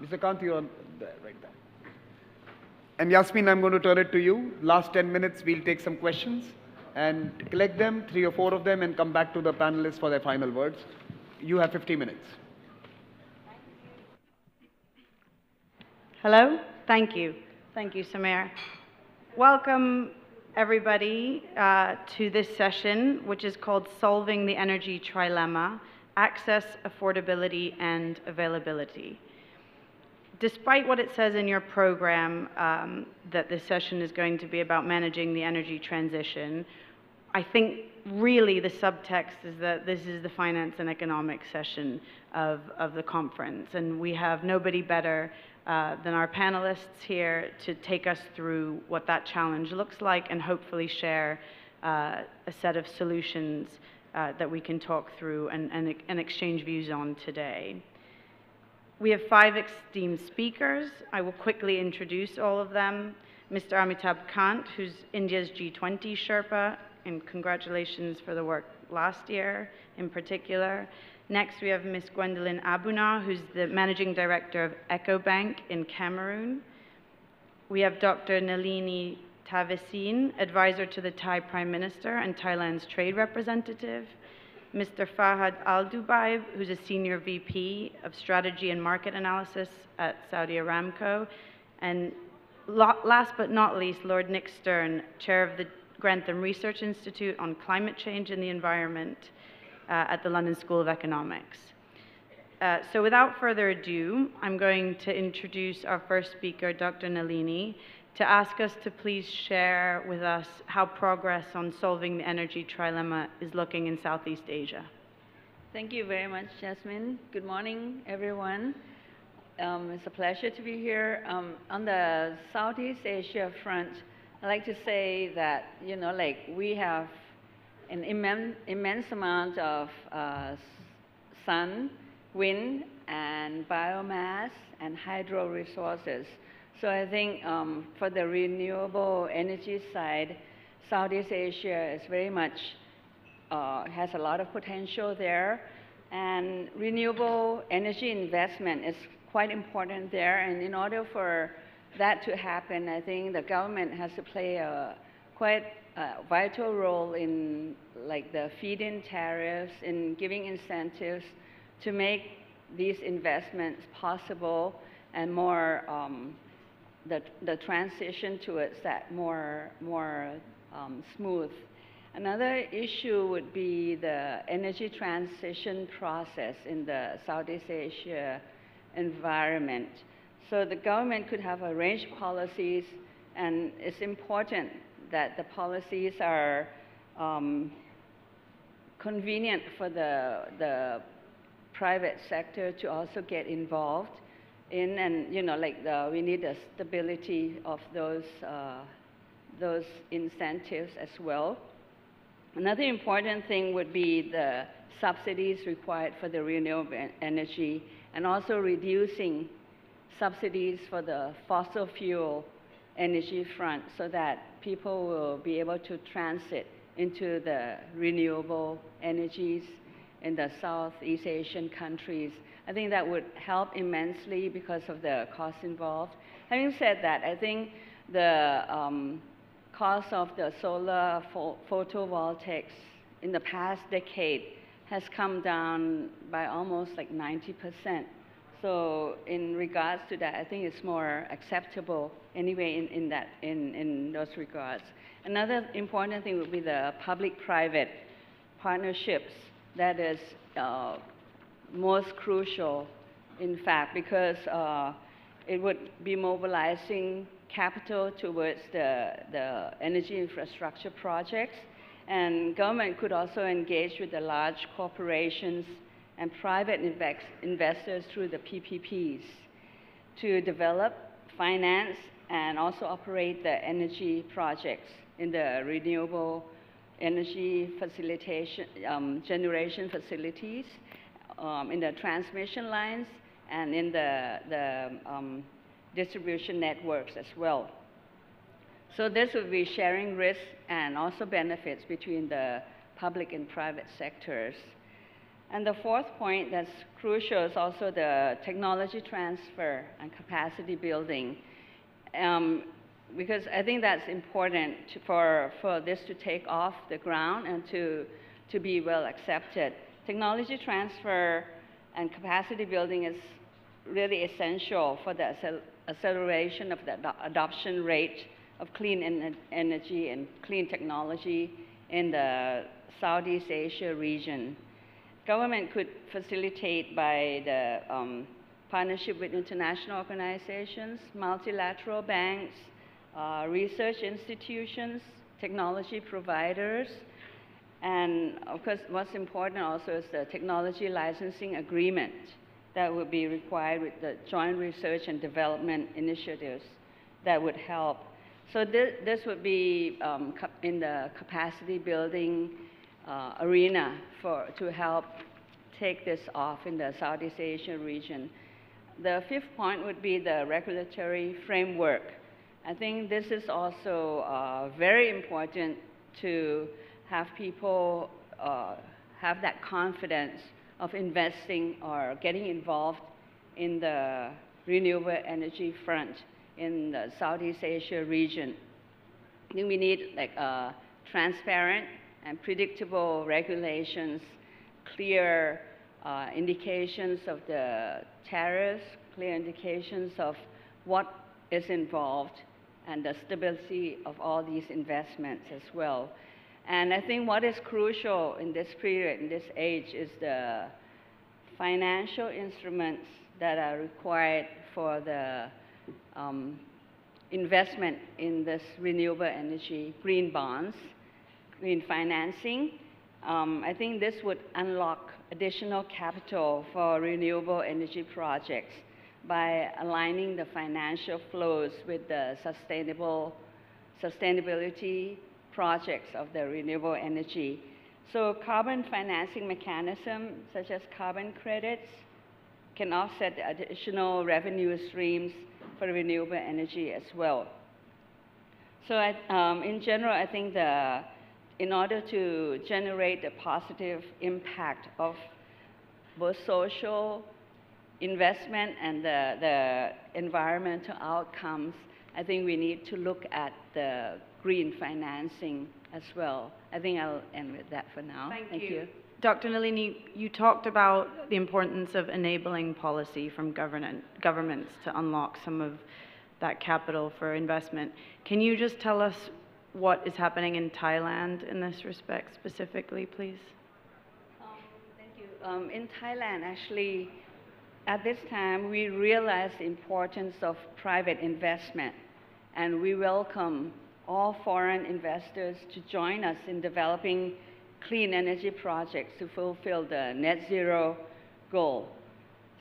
Mr. Kant, you're on there, right there. And Yasmine, I'm going to turn it to you. Last 10 minutes, we'll take some questions and collect them, 3 or 4 of them, and come back to the panelists for their final words. You have 50 minutes. Hello. Thank you. Thank you, Samir. Welcome, everybody, to this session, which is called Solving the Energy Trilemma: Access, Affordability, and Availability. Despite what it says in your program, that this session is going to be about managing the energy transition, I think really the subtext is that this is the finance and economics session of the conference, and we have nobody better than our panelists here to take us through what that challenge looks like and hopefully share a set of solutions that we can talk through and exchange views on today. We have 5 esteemed speakers. I will quickly introduce all of them. Mr. Amitabh Kant, who's India's G20 Sherpa, and congratulations for the work last year in particular. Next, we have Ms. Gwendoline Abunaw, who's the Managing Director of Ecobank in Cameroon. We have Dr. Nalinee Taveesin, Advisor to the Thai Prime Minister and Thailand's Trade Representative. Mr. Fahad Aldhubaib, who's a Senior VP of Strategy and Market Analysis at Saudi Aramco. And last but not least, Lord Nick Stern, Chair of the Grantham Research Institute on Climate Change and the Environment at the London School of Economics. So without further ado, I'm going to introduce our first speaker, Dr. Nalinee, to ask us to please share with us how progress on solving the energy trilemma is looking in Southeast Asia. Thank you very much, Yasmine. Good morning, everyone. It's a pleasure to be here. On the Southeast Asia front, I'd like to say that, we have an immense amount of sun, wind, and biomass, and hydro resources. So I think for the renewable energy side, Southeast Asia is very much, has a lot of potential there. And renewable energy investment is quite important there. And in order for that to happen, I think the government has to play a quite vital role in the feed-in tariffs, in giving incentives to make these investments possible and more the transition towards that more smooth. Another issue would be the energy transition process in the Southeast Asia environment. So the government could have a range of policies, and it's important that the policies are convenient for the private sector to also get involved in, and we need the stability of those incentives as well. Another important thing would be the subsidies required for the renewable energy, and also reducing subsidies for the fossil fuel energy front so that people will be able to transit into the renewable energies in the Southeast Asian countries. I think that would help immensely because of the cost involved. Having said that, I think the cost of the solar photovoltaics in the past decade has come down by almost 90%. So in regards to that, I think it's more acceptable anyway in those regards. Another important thing would be the public-private partnerships. That is most crucial, in fact, because it would be mobilizing capital towards the energy infrastructure projects. And government could also engage with the large corporations and private investors through the PPPs to develop, finance, and also operate the energy projects in the renewable energy facilitation, generation facilities, in the transmission lines, and in the distribution networks as well. So this would be sharing risks and also benefits between the public and private sectors. And the fourth point that's crucial is also the technology transfer and capacity building. Because I think that's important for this to take off the ground and to be well accepted. Technology transfer and capacity building is really essential for the acceleration of the adoption rate of clean energy and clean technology in the Southeast Asia region. Government could facilitate by the partnership with international organizations, multilateral banks, research institutions, technology providers, and of course what's important also is the technology licensing agreement that would be required with the joint research and development initiatives that would help. So this would be in the capacity building arena to help take this off in the Southeast Asia region. The fifth point would be the regulatory framework. I think this is also very important to have people have that confidence of investing or getting involved in the renewable energy front in the Southeast Asia region. I think we need like transparent and predictable regulations, clear indications of the tariffs, clear indications of what is involved, and the stability of all these investments as well. And I think what is crucial in this period, in this age, is the financial instruments that are required for the investment in this renewable energy, green bonds, green financing. I think this would unlock additional capital for renewable energy projects by aligning the financial flows with the sustainability projects of the renewable energy. So carbon financing mechanisms such as carbon credits can offset the additional revenue streams for renewable energy as well. So in general, I think in order to generate a positive impact of both social investment and the environmental outcomes, I think we need to look at the green financing as well. I think I'll end with that for now. Thank you. Dr. Nalinee, you talked about the importance of enabling policy from governments to unlock some of that capital for investment. Can you just tell us what is happening in Thailand in this respect specifically, please? Thank you. In Thailand, actually, at this time, we realize the importance of private investment, and we welcome all foreign investors to join us in developing clean energy projects to fulfill the net zero goal.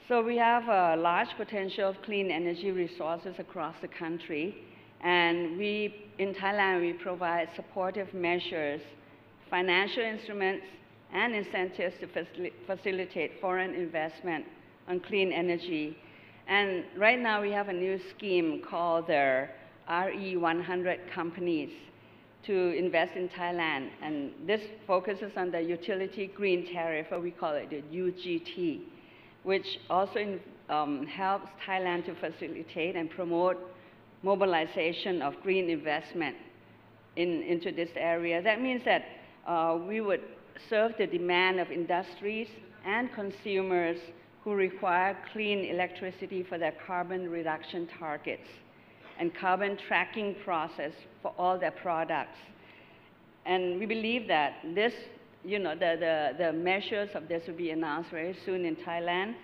So we have a large potential of clean energy resources across the country, and in Thailand, we provide supportive measures, financial instruments, and incentives to facilitate foreign investment on clean energy. And right now, we have a new scheme called the RE100 companies to invest in Thailand. And this focuses on the utility green tariff, or we call it the UGT, which also helps Thailand to facilitate and promote mobilization of green investment into this area. That means that we would serve the demand of industries and consumers who require clean electricity for their carbon reduction targets and carbon tracking process for all their products. And we believe that this, the measures of this will be announced very soon in Thailand,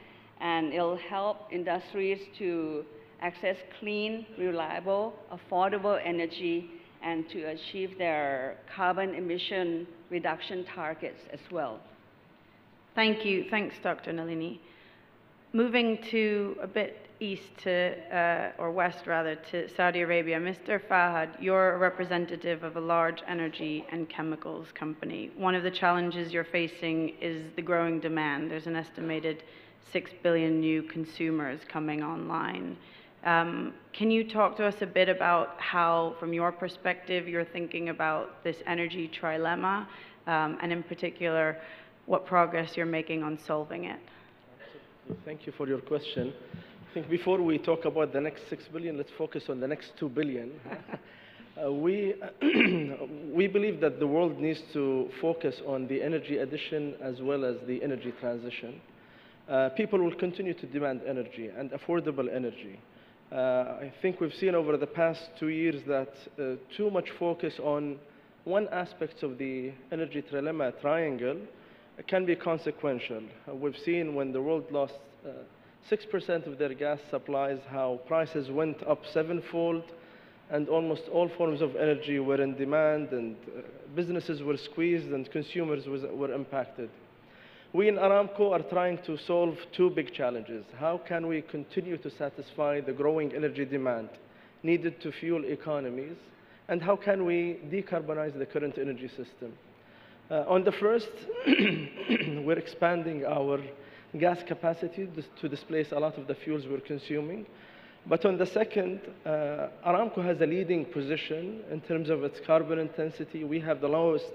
and it'll help industries to access clean, reliable, affordable energy and to achieve their carbon emission reduction targets as well. Thank you. Thanks, Dr. Nalinee. Moving to a bit east to, or west rather, to Saudi Arabia. Mr. Fahad, you're a representative of a large energy and chemicals company. One of the challenges you're facing is the growing demand. There's an estimated 6 billion new consumers coming online. Can you talk to us a bit about how, from your perspective, you're thinking about this energy trilemma, and in particular, what progress you're making on solving it. Thank you for your question. I think before we talk about the next 6 billion, let's focus on the next 2 billion. We believe that the world needs to focus on the energy addition as well as the energy transition. People will continue to demand energy and affordable energy. I think we've seen over the past 2 years that too much focus on one aspect of the energy trilemma triangle can be consequential. We've seen when the world lost 6% of their gas supplies, how prices went up 7-fold, and almost all forms of energy were in demand, and businesses were squeezed, and consumers were impacted. We in ARAMCO are trying to solve 2 big challenges. How can we continue to satisfy the growing energy demand needed to fuel economies? And how can we decarbonize the current energy system? On the first, we're expanding our gas capacity to displace a lot of the fuels we're consuming. But on the second, ARAMCO has a leading position in terms of its carbon intensity. We have the lowest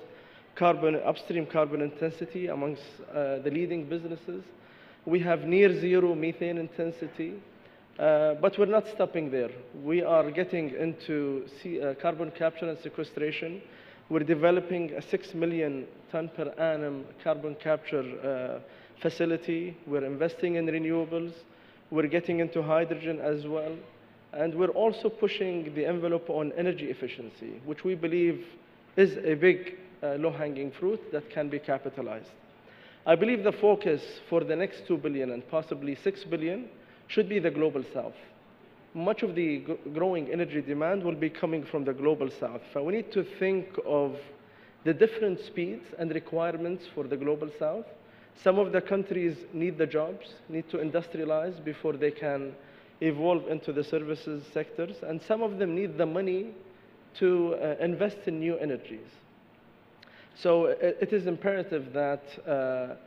upstream carbon intensity amongst the leading businesses. We have near zero methane intensity, but we're not stopping there. We are getting into carbon capture and sequestration. We're developing a 6 million ton per annum carbon capture facility. We're investing in renewables. We're getting into hydrogen as well. And we're also pushing the envelope on energy efficiency, which we believe is a big low-hanging fruit that can be capitalized. I believe the focus for the next 2 billion and possibly 6 billion should be the global south. Much of the growing energy demand will be coming from the global south. So we need to think of the different speeds and requirements for the global south. Some of the countries need the jobs, need to industrialize before they can evolve into the services sectors, and some of them need the money to invest in new energies. So it is imperative that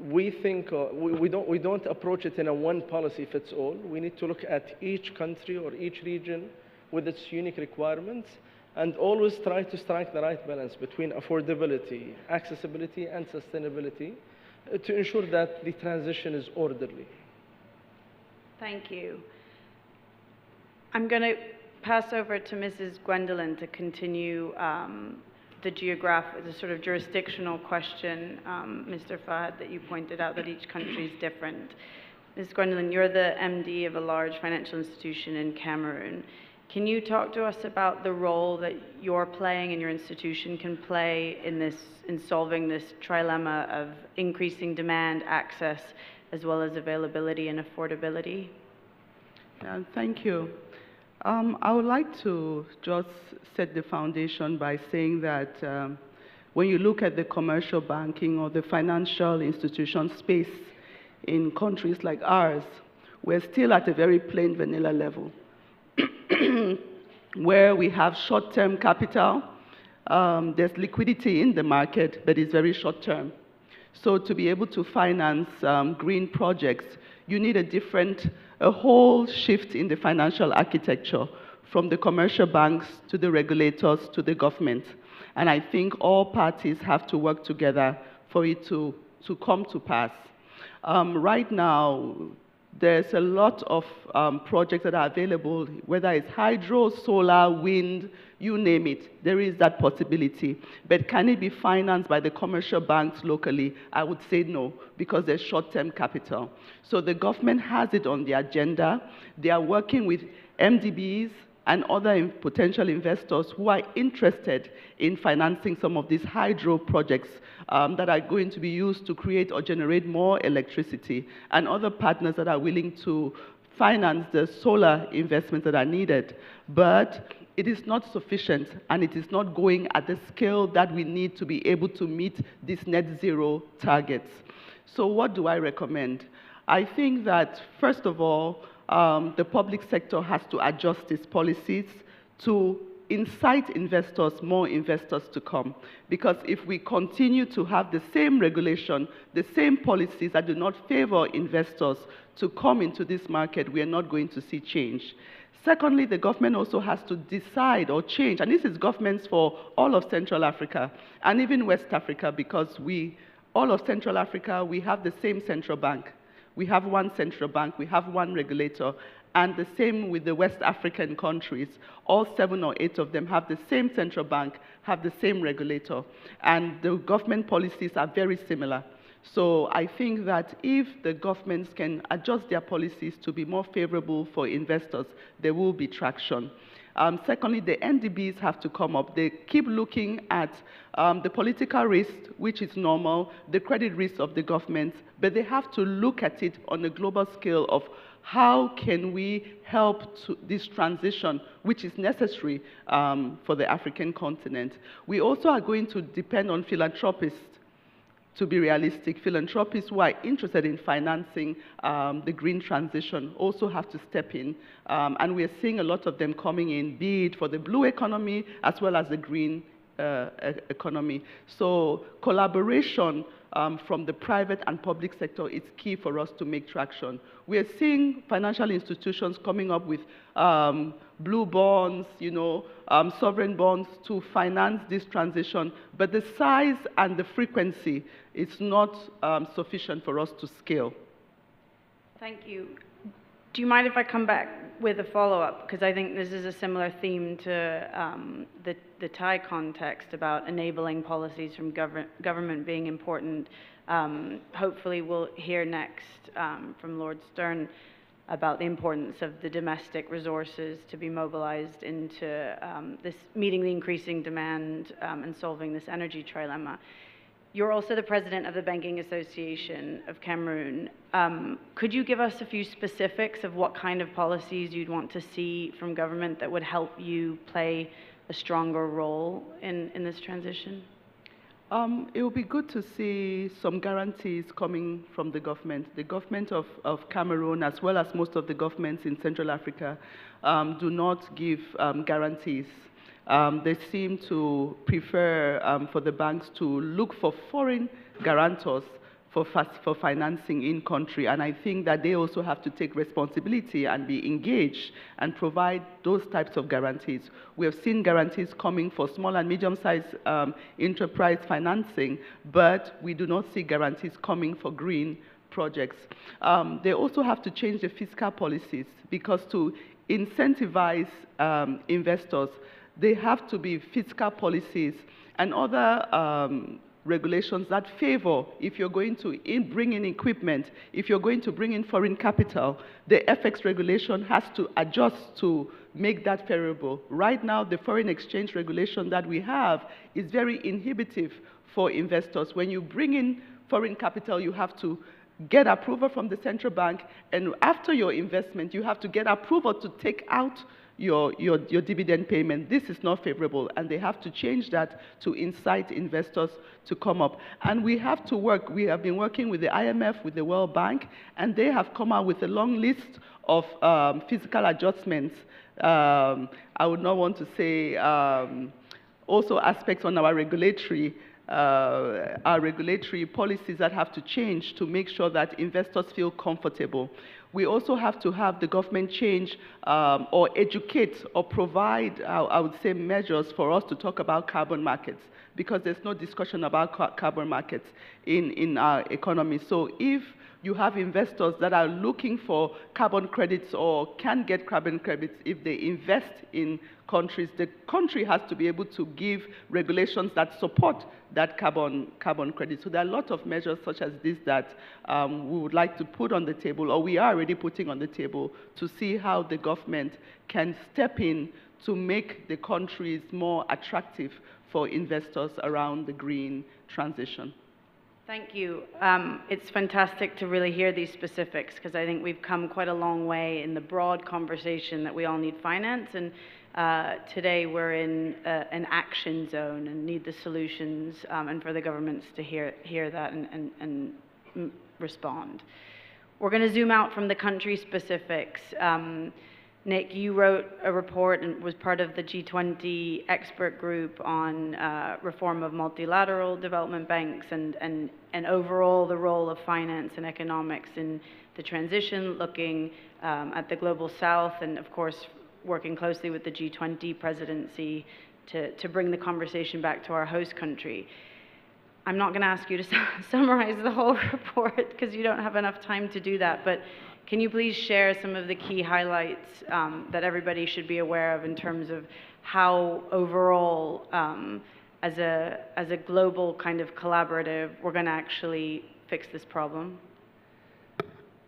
we think, we don't approach it in a one policy fits all. We need to look at each country or each region with its unique requirements and always try to strike the right balance between affordability, accessibility, and sustainability to ensure that the transition is orderly. Thank you. I'm going to pass over to Mrs. Gwendoline to continue the sort of jurisdictional question, Mr. Fahad, that you pointed out that each country is different. Ms. Gwendoline, you're the MD of a large financial institution in Cameroon. Can you talk to us about the role that you're playing and your institution can play in solving this trilemma of increasing demand, access, as well as availability and affordability? Thank you. I would like to just set the foundation by saying that when you look at the commercial banking or the financial institution space in countries like ours, we're still at a very plain vanilla level where we have short-term capital. There's liquidity in the market, but it's very short-term. So to be able to finance green projects, you need a whole shift in the financial architecture from the commercial banks to the regulators to the government. And I think all parties have to work together for it to come to pass. Right now, there's a lot of projects that are available, whether it's hydro, solar, wind, you name it. There is that possibility. But can it be financed by the commercial banks locally? I would say no, because there's short-term capital. So the government has it on the agenda. They are working with MDBs and other potential investors who are interested in financing some of these hydro projects that are going to be used to create or generate more electricity, and other partners that are willing to finance the solar investments that are needed. But it is not sufficient, and it is not going at the scale that we need to be able to meet these net zero targets. So what do I recommend? I think that, first of all, the public sector has to adjust its policies to incite investors, more investors to come. Because if we continue to have the same regulation, the same policies that do not favor investors to come into this market, we are not going to see change. Secondly, the government also has to decide or change, and this is governments for all of Central Africa and even West Africa, because we all of Central Africa, we have the same central bank. We have one central bank, we have one regulator, and the same with the West African countries. All 7 or 8 of them have the same central bank, have the same regulator, and the government policies are very similar. So I think that if the governments can adjust their policies to be more favorable for investors, there will be traction. Secondly, the NDBs have to come up. They keep looking at the political risk, which is normal, the credit risk of the government, but they have to look at it on a global scale of how can we help to this transition, which is necessary for the African continent. We also are going to depend on philanthropists. To be realistic, philanthropists who are interested in financing the green transition also have to step in, and we are seeing a lot of them coming in, be it for the blue economy as well as the green economy. So collaboration from the private and public sector is key for us to make traction. We are seeing financial institutions coming up with blue bonds, sovereign bonds to finance this transition, but the size and the frequency is not sufficient for us to scale. Thank you. Do you mind if I come back with a follow-up? Because I think this is a similar theme to the Thai context about enabling policies from government being important. Hopefully we'll hear next from Lord Stern about the importance of the domestic resources to be mobilized into this meeting the increasing demand and solving this energy trilemma. You're also the president of the Banking Association of Cameroon. Could you give us a few specifics of what kind of policies you'd want to see from government that would help you play a stronger role in this transition? It would be good to see some guarantees coming from the government. The government of Cameroon, as well as most of the governments in Central Africa, do not give guarantees. They seem to prefer for the banks to look for foreign guarantors for financing in country, and I think that they also have to take responsibility and be engaged and provide those types of guarantees. We have seen guarantees coming for small and medium-sized enterprise financing, but we do not see guarantees coming for green projects. They also have to change the fiscal policies, because to incentivize investors, they have to be fiscal policies and other regulations that favor, if you're going to bring in equipment, if you're going to bring in foreign capital, the FX regulation has to adjust to make that favorable. Right now, the foreign exchange regulation that we have is very inhibitive for investors. When you bring in foreign capital, you have to get approval from the central bank, and after your investment, you have to get approval to take out your dividend payment. This is not favorable, and they have to change that to incite investors to come up. And we have to work. We have been working with the IMF, with the World Bank, and they have come out with a long list of fiscal adjustments. I would not want to say also aspects on our regulatory policies that have to change to make sure that investors feel comfortable. We also have to have the government change or educate or provide, I would say, measures for us to talk about carbon markets, because there's no discussion about carbon markets in our economy. So if you have investors that are looking for carbon credits or can get carbon credits if they invest in countries, the country has to be able to give regulations that support that carbon credit. So there are a lot of measures such as this that we would like to put on the table, or we are already putting on the table, to see how the government can step in to make the countries more attractive for investors around the green transition. Thank you. It's fantastic to really hear these specifics, because I think we've come quite a long way in the broad conversation that we all need finance, and today we're in an action zone and need the solutions, and for the governments to hear that and respond. We're going to zoom out from the country specifics. Nick, you wrote a report and was part of the G20 expert group on reform of multilateral development banks and overall the role of finance and economics in the transition, looking at the global south, and of course working closely with the G20 presidency to bring the conversation back to our host country. I'm not going to ask you to summarize the whole report because you don't have enough time to do that, but can you please share some of the key highlights that everybody should be aware of in terms of how overall, as a global kind of collaborative, we're going to actually fix this problem?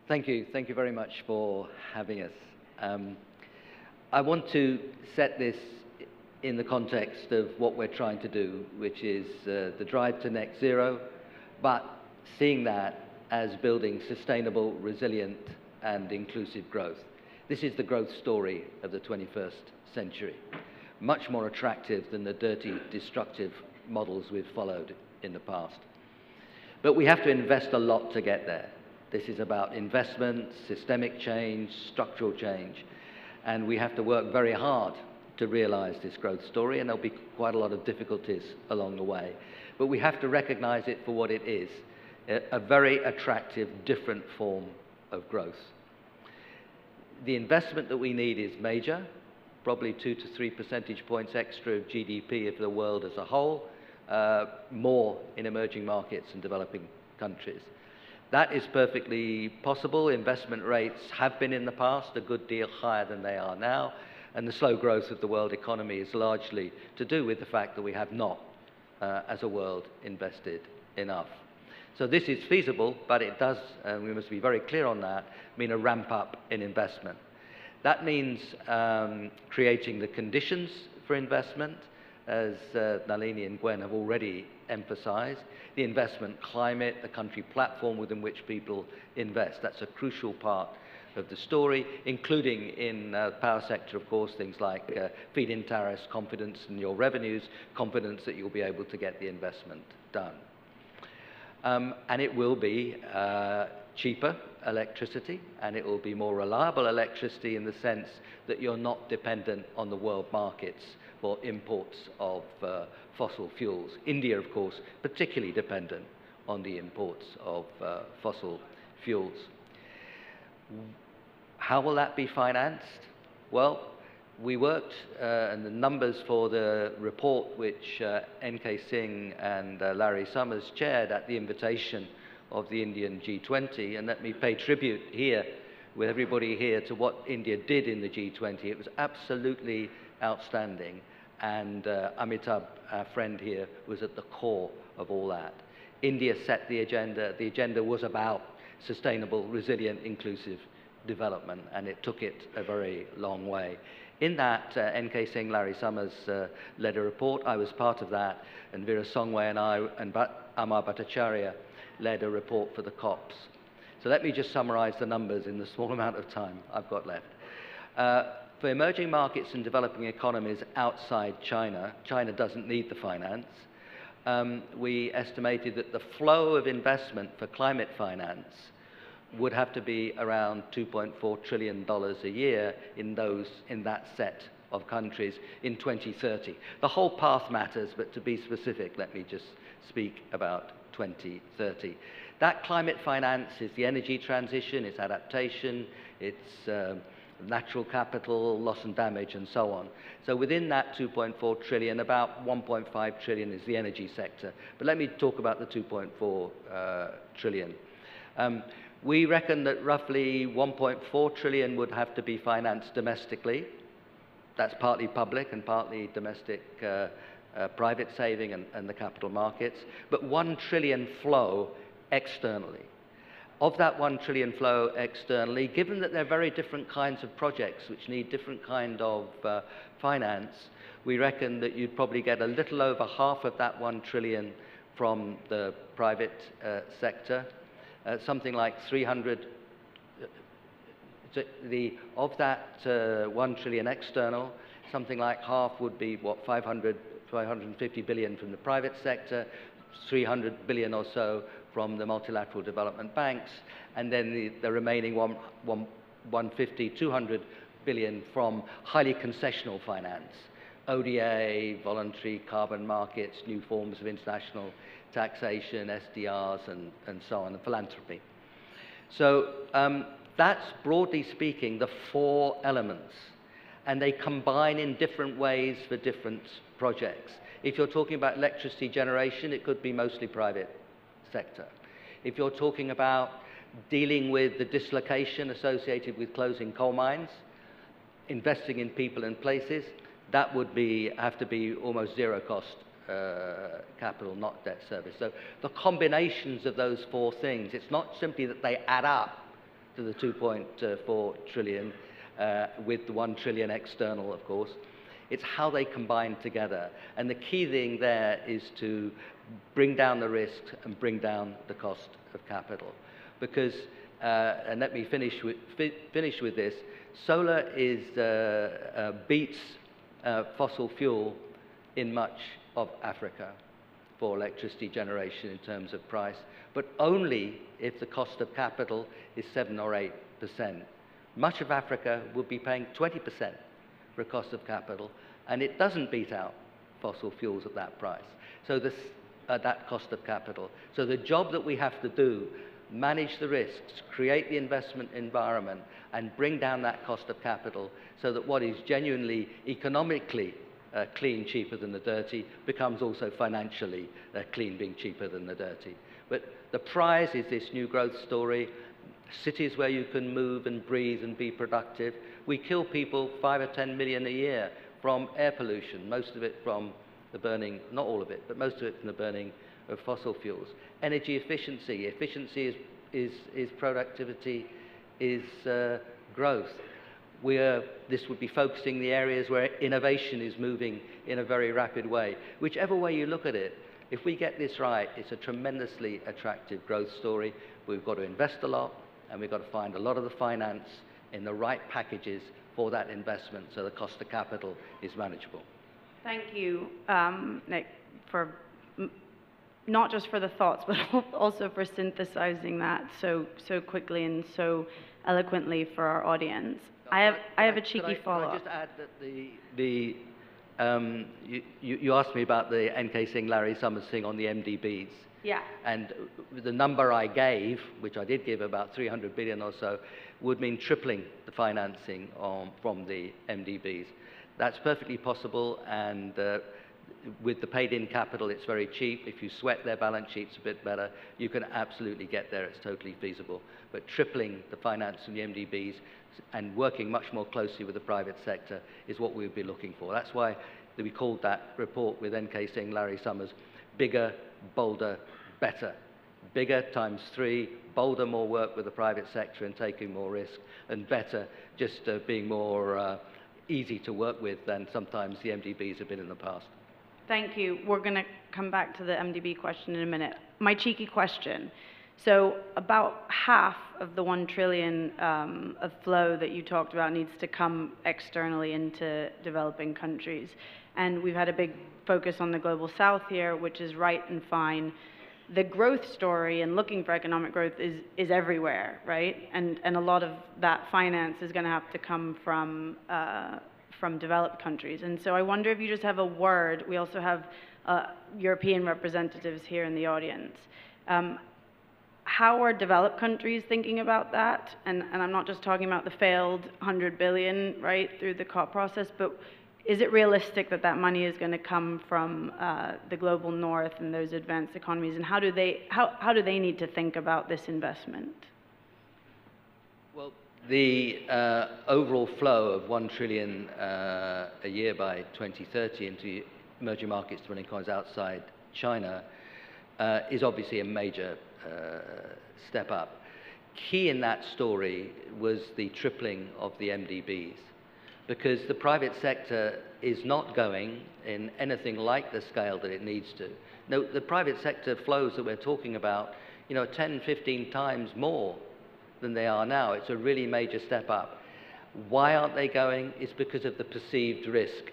Thank you. Thank you very much for having us. I want to set this in the context of what we're trying to do, which is the drive to net zero, but seeing that as building sustainable, resilient, and inclusive growth. This is the growth story of the 21st century, much more attractive than the dirty, destructive models we've followed in the past. But we have to invest a lot to get there. This is about investment, systemic change, structural change, and we have to work very hard to realize this growth story, and there'll be quite a lot of difficulties along the way. But we have to recognize it for what it is, a very attractive, different form of growth. The investment that we need is major, probably 2 to 3 percentage points extra of GDP of the world as a whole, more in emerging markets and developing countries. That is perfectly possible. Investment rates have been in the past a good deal higher than they are now, and the slow growth of the world economy is largely to do with the fact that we have not, as a world, invested enough. So this is feasible, but it does, and we must be very clear on that, mean a ramp up in investment. That means creating the conditions for investment, as Nalinee and Gwen have already emphasized, the investment climate, the country platform within which people invest. That's a crucial part of the story, including in the power sector, of course, things like feed-in tariffs, confidence in your revenues, confidence that you'll be able to get the investment done. And it will be cheaper electricity, and it will be more reliable electricity in the sense that you're not dependent on the world markets for imports of fossil fuels. India, of course, particularly dependent on the imports of fossil fuels. How will that be financed? Well, we worked, and the numbers for the report which N.K. Singh and Larry Summers chaired at the invitation of the Indian G20, and let me pay tribute here with everybody here to what India did in the G20. It was absolutely outstanding, and Amitabh, our friend here, was at the core of all that. India set the agenda. The agenda was about sustainable, resilient, inclusive development, and it took it a very long way. In that, N.K. Singh, Larry Summers led a report. I was part of that, and Veera Songway and I and Amar Bhattacharya led a report for the COPs. So let me just summarize the numbers in the small amount of time I've got left. For emerging markets and developing economies outside China, China doesn't need the finance. We estimated that the flow of investment for climate finance would have to be around $2.4 trillion a year in that set of countries in 2030. The whole path matters, but to be specific, let me just speak about 2030. That climate finance is the energy transition, it's adaptation, it's natural capital, loss and damage, and so on. So within that 2.4 trillion, about 1.5 trillion is the energy sector. But let me talk about the 2.4 trillion. We reckon that roughly 1.4 trillion would have to be financed domestically. That's partly public and partly domestic private saving and the capital markets, but 1 trillion flow externally. Of that 1 trillion flow externally, given that they're very different kinds of projects which need different kind of finance, we reckon that you'd probably get a little over half of that 1 trillion from the private sector. Something like 300, of that 1 trillion external, something like half would be, 550 billion from the private sector, 300 billion or so from the multilateral development banks, and then the remaining 150, 200 billion from highly concessional finance, ODA, voluntary carbon markets, new forms of international taxation, SDRs, and so on, and philanthropy. So that's, broadly speaking, the 4 elements, and they combine in different ways for different projects. If you're talking about electricity generation, it could be mostly private sector. If you're talking about dealing with the dislocation associated with closing coal mines, investing in people and places, that would have to be almost zero cost capital, not debt service. So the combinations of those four things, it's not simply that they add up to the 2.4 trillion with the 1 trillion external, of course. It's how they combine together. And the key thing there is to bring down the risks and bring down the cost of capital. Because, and let me finish with this, solar beats fossil fuel in much of Africa for electricity generation in terms of price, but only if the cost of capital is 7 or 8%. Much of Africa will be paying 20% for a cost of capital, and it doesn't beat out fossil fuels at that price. So that cost of capital. So the job that we have to do, manage the risks, create the investment environment, and bring down that cost of capital so that what is genuinely economically clean, cheaper than the dirty, becomes also financially clean, being cheaper than the dirty. But the prize is this new growth story, cities where you can move and breathe and be productive. We kill people 5 or 10 million a year from air pollution, most of it from the burning, not all of it, but most of it from the burning of fossil fuels. Energy efficiency. Efficiency is productivity, is growth. This would be focusing the areas where innovation is moving in a very rapid way. Whichever way you look at it, if we get this right, it's a tremendously attractive growth story. We've got to invest a lot, and we've got to find a lot of the finance in the right packages for that investment so the cost of capital is manageable. Thank you, Nick, for not just for the thoughts, but also for synthesizing that so quickly and so eloquently for our audience. I have a cheeky follow-up. Can I just add that you asked me about the N.K. Singh, Larry Summers thing on the MDBs. Yeah. And the number I gave, which I did give, about 300 billion or so, would mean tripling the financing from the MDBs. That's perfectly possible, and with the paid-in capital, it's very cheap. If you sweat their balance sheets a bit better, you can absolutely get there. It's totally feasible. But tripling the finance from the MDBs and working much more closely with the private sector is what we would be looking for. That's why we called that report with N.K. Singh, Larry Summers, bigger, bolder, better. Bigger times 3, bolder, more work with the private sector and taking more risk, and better, just being more easy to work with than sometimes the MDBs have been in the past. Thank you. We're going to come back to the MDB question in a minute. My cheeky question. So about half of the 1 trillion of flow that you talked about needs to come externally into developing countries. And we've had a big focus on the global south here, which is right and fine. The growth story and looking for economic growth is everywhere, right? And a lot of that finance is going to have to come from developed countries. And so I wonder if you just have a word. We also have European representatives here in the audience. How are developed countries thinking about that? And I'm not just talking about the failed 100 billion, right, through the COP process, but is it realistic that that money is going to come from the global north and those advanced economies? And how do they need to think about this investment? Well, the overall flow of 1 trillion a year by 2030 into emerging markets, developing economies outside China, is obviously a major step up. Key in that story was the tripling of the MDBs, because the private sector is not going in anything like the scale that it needs to. No, the private sector flows that we're talking about, 10, 15 times more than they are now. It's a really major step up. Why aren't they going? It's because of the perceived risk.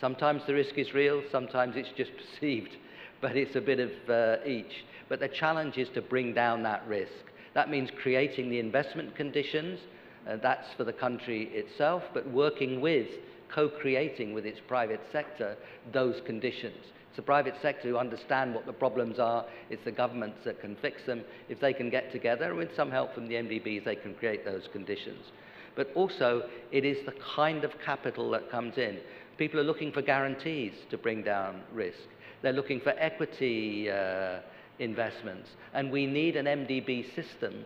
Sometimes the risk is real, sometimes it's just perceived, but it's a bit of each. But the challenge is to bring down that risk. That means creating the investment conditions. That's for the country itself, but working with, co-creating with its private sector those conditions. It's the private sector who understand what the problems are. It's the governments that can fix them. If they can get together, with some help from the MDBs, they can create those conditions. But also, it is the kind of capital that comes in. People are looking for guarantees to bring down risk. They're looking for equity investments. And we need an MDB system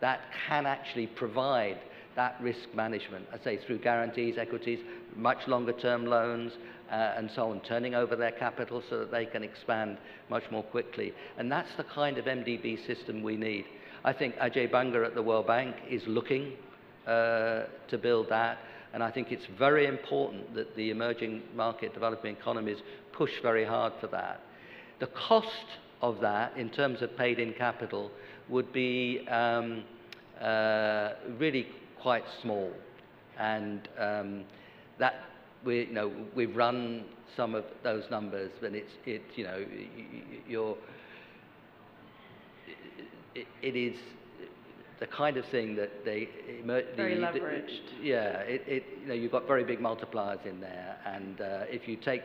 that can actually provide that risk management, I say, through guarantees, equities, much longer term loans, and so on, turning over their capital so that they can expand much more quickly. And that's the kind of MDB system we need. I think Ajay Banga at the World Bank is looking to build that, and I think it's very important that the emerging market developing economies push very hard for that. The cost of that, in terms of paid-in capital, would be really quite small, and that we've run some of those numbers, and it is the kind of thing that Very leveraged. You've got very big multipliers in there, and if you take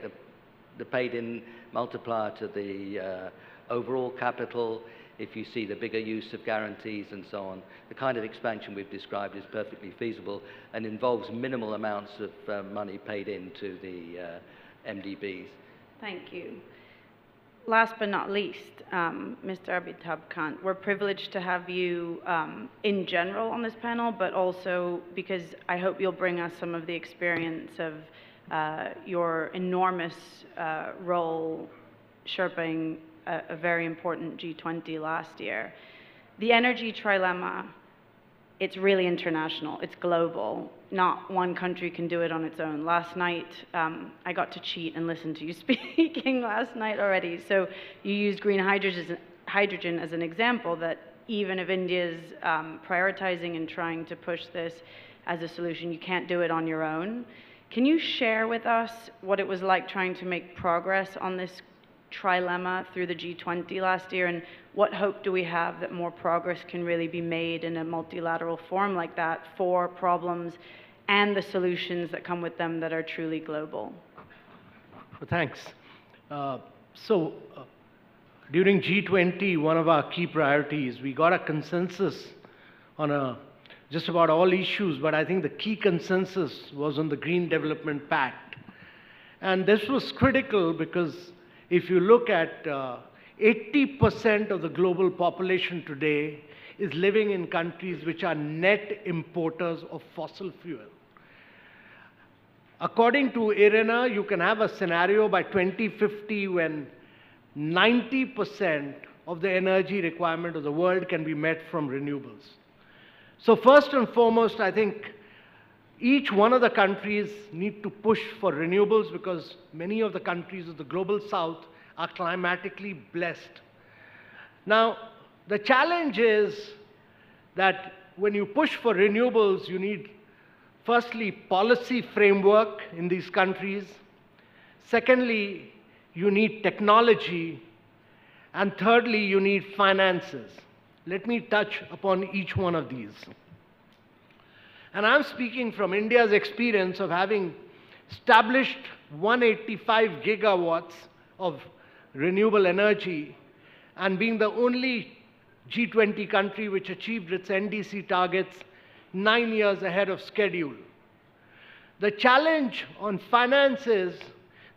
the paid-in multiplier to the overall capital, if you see the bigger use of guarantees and so on, the kind of expansion we've described is perfectly feasible and involves minimal amounts of money paid into the MDBs. Thank you. Last but not least, Mr. Amitabh Kant, we're privileged to have you in general on this panel, but also because I hope you'll bring us some of the experience of your enormous role sherpaing a very important G20 last year. The energy trilemma, it's really international, it's global. Not one country can do it on its own. Last night, I got to cheat and listen to you speaking last night already. So you used green hydrogen as an example that even if India's prioritizing and trying to push this as a solution, you can't do it on your own. Can you share with us what it was like trying to make progress on this trilemma through the G20 last year, and what hope do we have that more progress can really be made in a multilateral forum like that for problems and the solutions that come with them that are truly global? Well, thanks. During G20, one of our key priorities, we got a consensus on just about all issues, but I think the key consensus was on the Green Development Pact. And this was critical because if you look at 80% of the global population today is living in countries which are net importers of fossil fuel. According to IRENA, you can have a scenario by 2050 when 90% of the energy requirement of the world can be met from renewables. So first and foremost, I think each one of the countries need to push for renewables because many of the countries of the global south are climatically blessed. Now, the challenge is that when you push for renewables, you need, firstly, policy framework in these countries. Secondly, you need technology. And thirdly, you need finances. Let me touch upon each one of these. And I'm speaking from India's experience of having established 185 gigawatts of renewable energy and being the only G20 country which achieved its NDC targets 9 years ahead of schedule. The challenge on finance is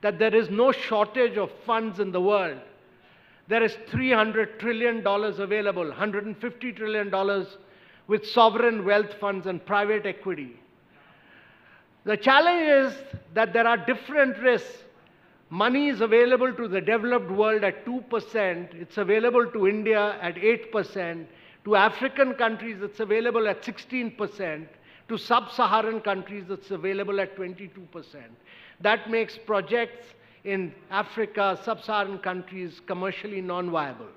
that there is no shortage of funds in the world. There is $300 trillion available, $150 trillion with sovereign wealth funds and private equity. The challenge is that there are different risks. Money is available to the developed world at 2%. It's available to India at 8%. To African countries, it's available at 16%. To sub-Saharan countries, it's available at 22%. That makes projects in Africa, sub-Saharan countries, commercially non-viable.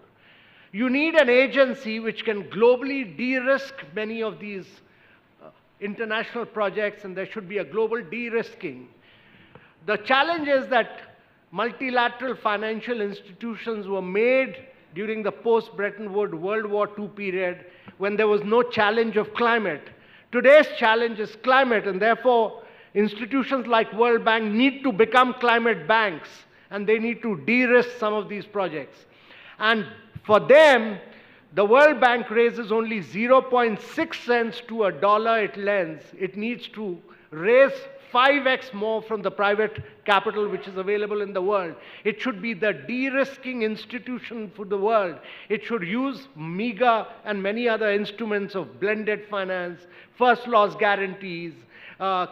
You need an agency which can globally de-risk many of these international projects, and there should be a global de-risking. The challenge is that multilateral financial institutions were made during the post-Bretton Woods World War II period when there was no challenge of climate. Today's challenge is climate, and therefore institutions like World Bank need to become climate banks, and they need to de-risk some of these projects. And for them, the World Bank raises only 0.6 cents to a dollar it lends. It needs to raise 5x more from the private capital which is available in the world. It should be the de-risking institution for the world. It should use MEGA and many other instruments of blended finance, first loss guarantees,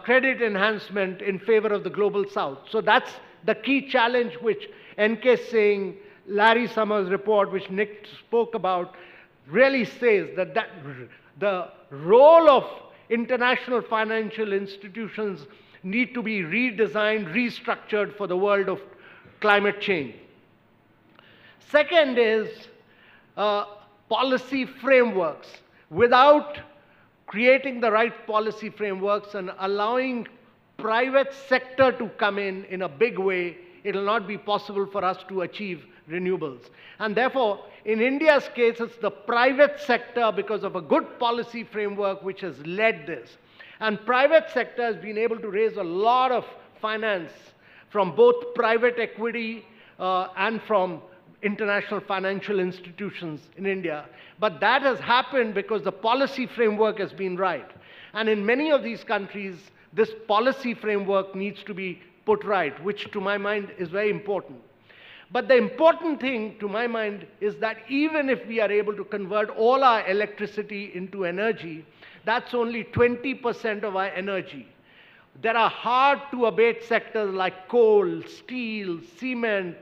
credit enhancement in favor of the global south. So that's the key challenge which N.K. Singh, Larry Summers' report, which Nick spoke about, really says that the role of international financial institutions need to be redesigned, restructured for the world of climate change. Second is policy frameworks. Without creating the right policy frameworks and allowing private sector to come in a big way, it will not be possible for us to achieve renewables. And therefore, in India's case, it's the private sector, because of a good policy framework, which has led this. And private sector has been able to raise a lot of finance from both private equity and from international financial institutions in India. But that has happened because the policy framework has been right. And in many of these countries, this policy framework needs to be put right, which to my mind is very important. But the important thing, to my mind, is that even if we are able to convert all our electricity into energy, that's only 20% of our energy. There are hard-to-abate sectors like coal, steel, cement,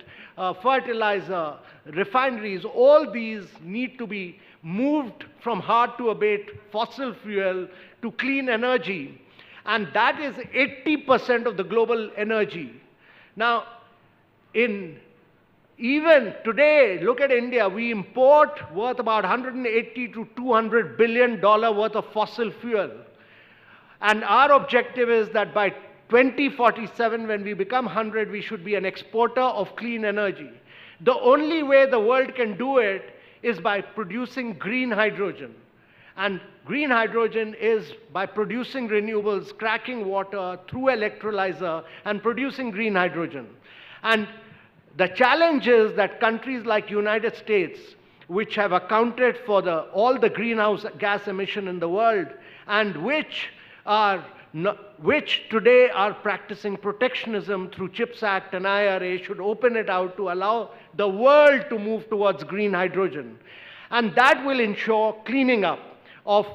fertilizer, refineries. All these need to be moved from hard-to-abate fossil fuel to clean energy. And that is 80% of the global energy. Now, even today, look at India, we import worth about $180 to $200 billion worth of fossil fuel. And our objective is that by 2047, when we become 100, we should be an exporter of clean energy. The only way the world can do it is by producing green hydrogen. And green hydrogen is by producing renewables, cracking water through electrolyzer, and producing green hydrogen. And the challenge is that countries like United States, which have accounted for all the greenhouse gas emission in the world, and which today are practicing protectionism through CHIPS Act and IRA, should open it out to allow the world to move towards green hydrogen. And that will ensure cleaning up of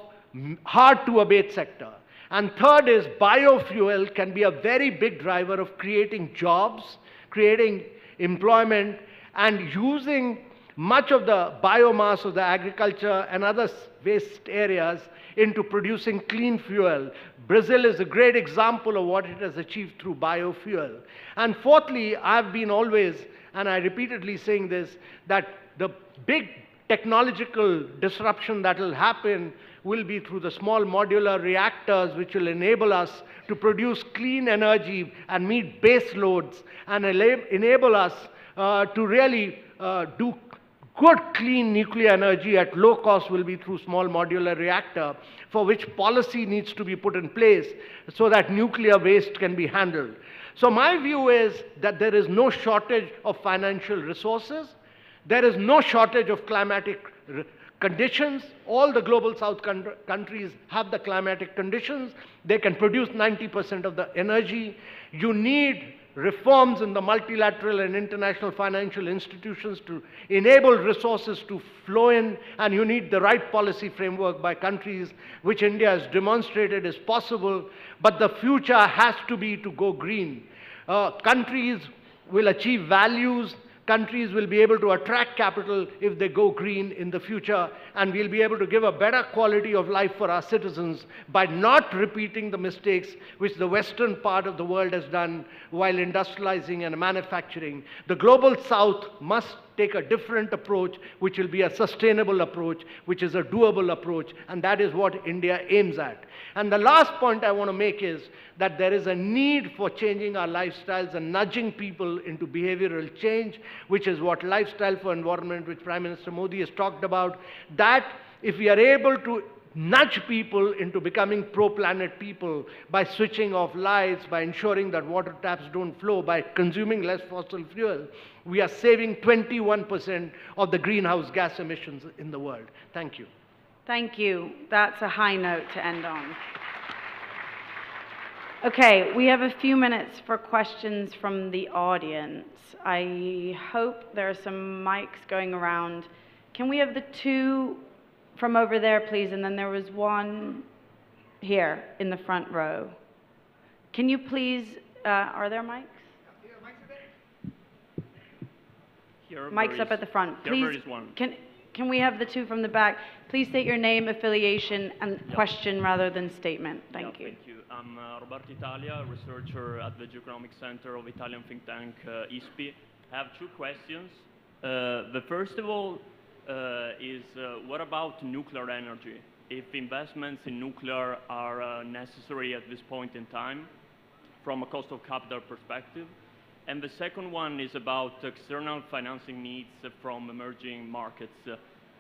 hard-to-abate sector. And third is biofuel can be a very big driver of creating jobs, creating employment, and using much of the biomass of the agriculture and other waste areas into producing clean fuel. Brazil is a great example of what it has achieved through biofuel. And fourthly, I've been always, and I repeatedly saying this, that the big technological disruption that will happen will be through the small modular reactors, which will enable us to produce clean energy and meet base loads, and enable us to really do good clean nuclear energy at low cost will be through small modular reactor, for which policy needs to be put in place so that nuclear waste can be handled. So my view is that there is no shortage of financial resources. There is no shortage of climatic conditions. All the global south countries have the climatic conditions. They can produce 90% of the energy. You need reforms in the multilateral and international financial institutions to enable resources to flow in, and you need the right policy framework by countries, which India has demonstrated is possible. But the future has to be to go green. Countries will achieve values. Countries will be able to attract capital if they go green in the future, and we'll be able to give a better quality of life for our citizens by not repeating the mistakes which the western part of the world has done while industrializing and manufacturing. The global south must take a different approach, which will be a sustainable approach, which is a doable approach, and that is what India aims at. And the last point I want to make is that there is a need for changing our lifestyles and nudging people into behavioral change, which is what Lifestyle for Environment, which Prime Minister Modi has talked about, that if we are able to nudge people into becoming pro-planet people by switching off lights, by ensuring that water taps don't flow, by consuming less fossil fuel, we are saving 21% of the greenhouse gas emissions in the world. Thank you. Thank you. That's a high note to end on. Okay, we have a few minutes for questions from the audience. I hope there are some mics going around. Can we have the two from over there, please? And then there was one here in the front row. Can you please, are there mics? Here Mics there up at the front. Here Please, there is one. can we have the two from the back? Please state your name, affiliation, and question rather than statement. Thank you. Thank you. I'm Roberto Italia, researcher at the Geoeconomic Center of Italian think tank ISPI. I have two questions. The first of all is what about nuclear energy? If investments in nuclear are necessary at this point in time from a cost of capital perspective. And the second one is about external financing needs from emerging markets.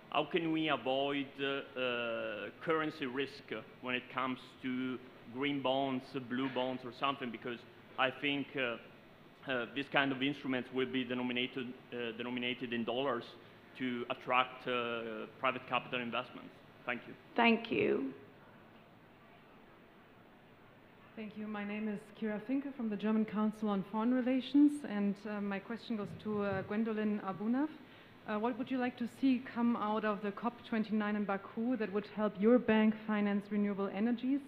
How can we avoid currency risk when it comes to green bonds, blue bonds, or something? Because I think this kind of instruments will be denominated in dollars to attract private capital investments. Thank you. Thank you. Thank you. My name is Kira Finke from the German Council on Foreign Relations, and my question goes to Gwendoline Abunaw. What would you like to see come out of the COP29 in Baku that would help your bank finance renewable energies?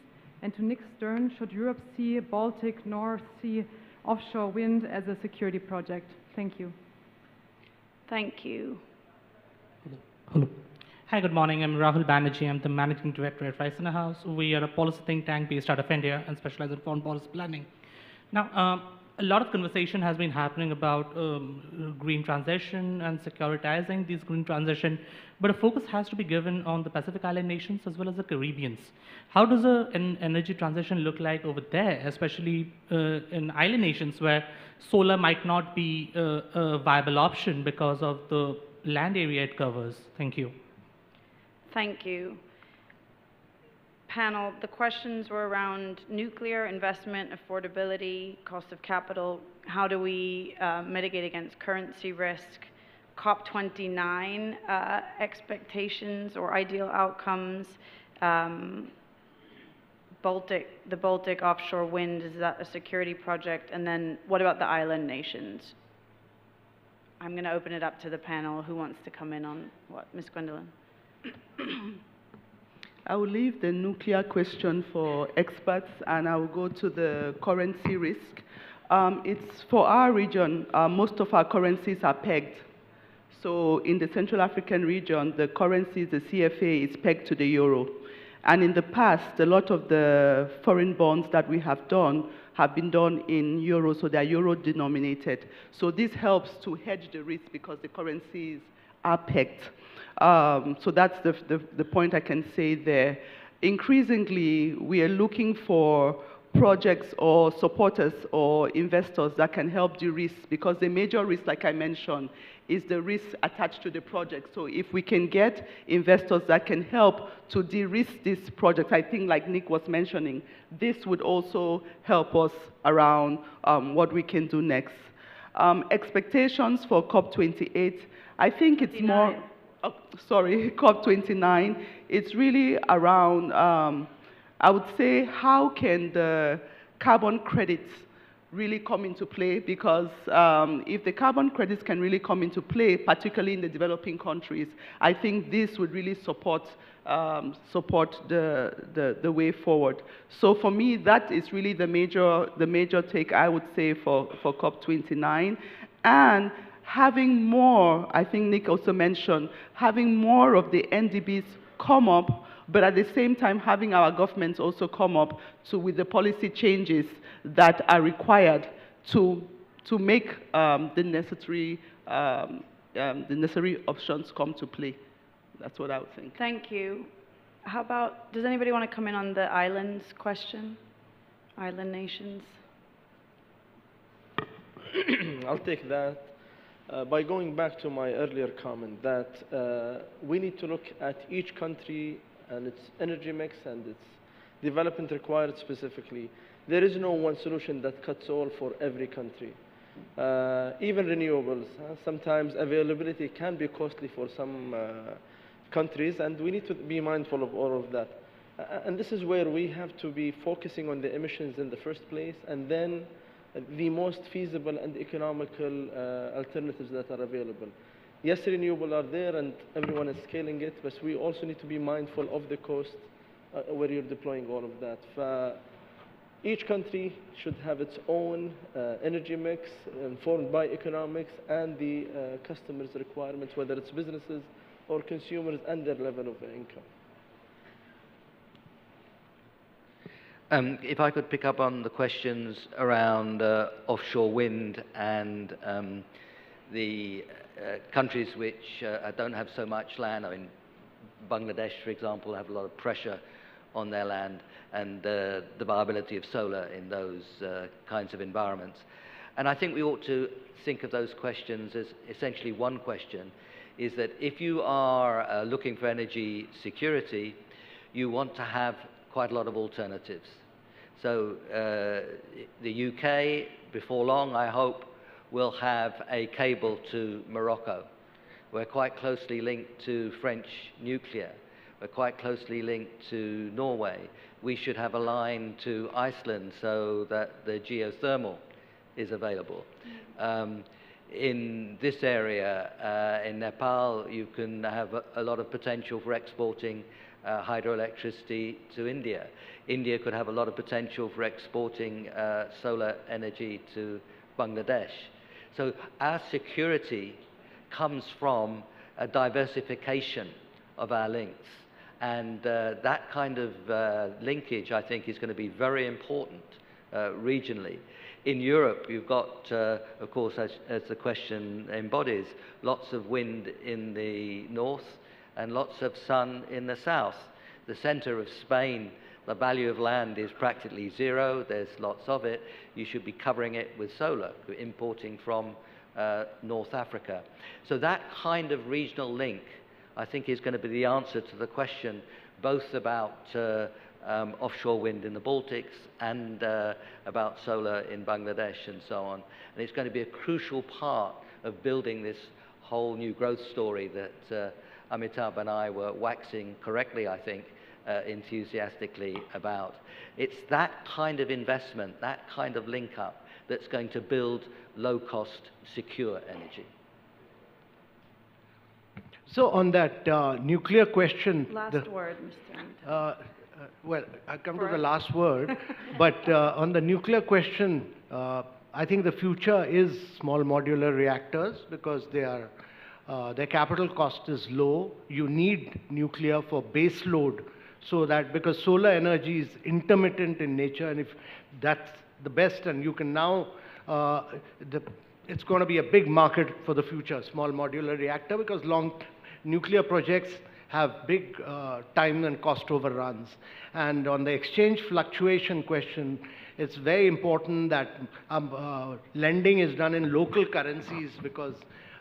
And to Nick Stern, should Europe see Baltic North Sea offshore wind as a security project? Thank you. Thank you. Hello. Hi, good morning. I'm Rahul Banerjee. I'm the Managing Director at Raisina House. We are a policy think tank based out of India and specialize in foreign policy planning. Now, a lot of conversation has been happening about green transition and securitizing these green transition, but a focus has to be given on the Pacific Island nations as well as the Caribbeans. How does an energy transition look like over there, especially in island nations where solar might not be a viable option because of the land area it covers? Thank you. Thank you. Panel, the questions were around nuclear investment, affordability, cost of capital, how do we mitigate against currency risk, COP29 expectations or ideal outcomes, the Baltic offshore wind, is that a security project, and then what about the island nations? I'm going to open it up to the panel. Who wants to come in on what? Ms. Gwendoline. I will leave the nuclear question for experts, and I will go to the currency risk. It's for our region, most of our currencies are pegged. So in the Central African region, the currency, the CFA, is pegged to the euro. And in the past, a lot of the foreign bonds that we have been done in euros, so they are euro denominated. So this helps to hedge the risk because the currencies are pegged. So that's the point I can say there. Increasingly, we are looking for projects or supporters or investors that can help de-risk, because the major risk, like I mentioned, is the risk attached to the project. So if we can get investors that can help to de-risk this project, I think like Nick was mentioning, this would also help us around what we can do next. Expectations for COP28, I think it's more... Oh, sorry, COP29, it's really around, I would say, how can the carbon credits really come into play? Because if the carbon credits can really come into play, particularly in the developing countries, I think this would really support the way forward. So for me, that is really the major take, I would say, for COP29. And having more, I think Nick also mentioned, having more of the NDBs come up, but at the same time having our governments also come up with the policy changes that are required to make the necessary options come to play. That's what I would think. Thank you. How about, does anybody want to come in on the islands question? Island nations? I'll take that. By going back to my earlier comment that we need to look at each country and its energy mix and its development required specifically. There is no one solution that cuts all for every country. Even renewables, sometimes availability can be costly for some countries, and we need to be mindful of all of that. And this is where we have to be focusing on the emissions in the first place, and then the most feasible and economical alternatives that are available. Yes, renewable are there, and everyone is scaling it, but we also need to be mindful of the cost where you're deploying all of that. Each country should have its own energy mix informed by economics and the customers' requirements, whether it's businesses or consumers and their level of income. If I could pick up on the questions around offshore wind and the countries which don't have so much land. I mean, Bangladesh, for example, have a lot of pressure on their land, and the viability of solar in those kinds of environments. And I think we ought to think of those questions as essentially one question, is that if you are looking for energy security, you want to have quite a lot of alternatives. So the UK, before long, I hope, will have a cable to Morocco. We're quite closely linked to French nuclear. We're quite closely linked to Norway. We should have a line to Iceland so that the geothermal is available. In this area, in Nepal, you can have a lot of potential for exporting hydroelectricity to India. India could have a lot of potential for exporting solar energy to Bangladesh. So our security comes from a diversification of our links. And that kind of linkage, I think, is going to be very important regionally. In Europe, you've got, of course, as the question embodies, lots of wind in the north and lots of sun in the south. The center of Spain, the value of land is practically zero. There's lots of it. You should be covering it with solar, importing from North Africa. So that kind of regional link, I think, is going to be the answer to the question, both about offshore wind in the Baltics and about solar in Bangladesh and so on. And it's going to be a crucial part of building this whole new growth story that Amitabh and I were waxing correctly, I think, enthusiastically about. It's that kind of investment, that kind of link-up, that's going to build low-cost, secure energy. So on that nuclear question... Last word, Mr. Well, I come to the last word, but on the nuclear question, I think the future is small modular reactors because they are, their capital cost is low. You need nuclear for base load, so that because solar energy is intermittent in nature, and if that's the best, and you can now, it's going to be a big market for the future, small modular reactor, because long nuclear projects have big time and cost overruns. And on the exchange fluctuation question, it's very important that lending is done in local currencies because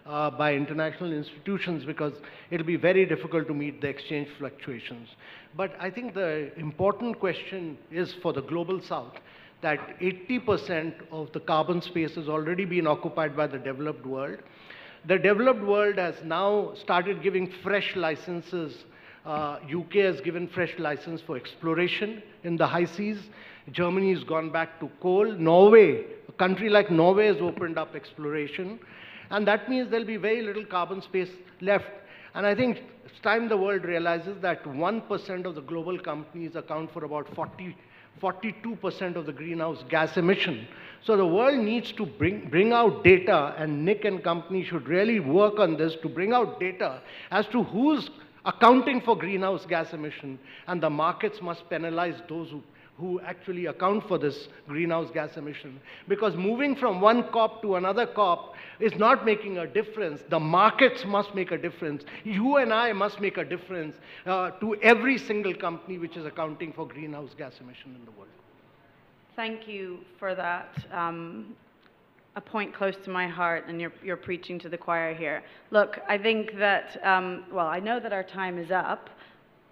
by international institutions, because it'll be very difficult to meet the exchange fluctuations. But I think the important question is for the global south, that 80% of the carbon space has already been occupied by the developed world. The developed world has now started giving fresh licenses. UK has given fresh license for exploration in the high seas. Germany has gone back to coal. Norway, a country like Norway, has opened up exploration. And that means there'll be very little carbon space left. And I think it's time the world realizes that 1% of the global companies account for about 42% of the greenhouse gas emission. So the world needs to bring out data, and Nick and company should really work on this to bring out data as to who's accounting for greenhouse gas emission, and the markets must penalize those who actually account for this greenhouse gas emission. Because moving from one COP to another COP is not making a difference. The markets must make a difference. You and I must make a difference to every single company which is accounting for greenhouse gas emission in the world. Thank you for that. A point close to my heart, and you're preaching to the choir here. Look, I think that, well, I know that our time is up.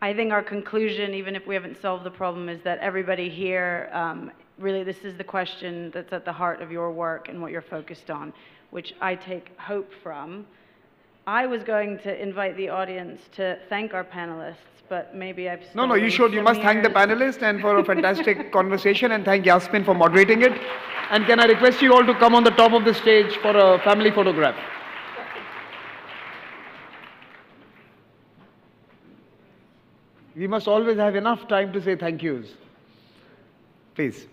I think our conclusion, even if we haven't solved the problem, is that everybody here, really this is the question that's at the heart of your work and what you're focused on, which I take hope from. I was going to invite the audience to thank our panelists, but maybe I've No, you should. You must thank the panelists and for a fantastic conversation, and thank Yasmine for moderating it. And can I request you all to come on the top of the stage for a family photograph? We must always have enough time to say thank yous. Please.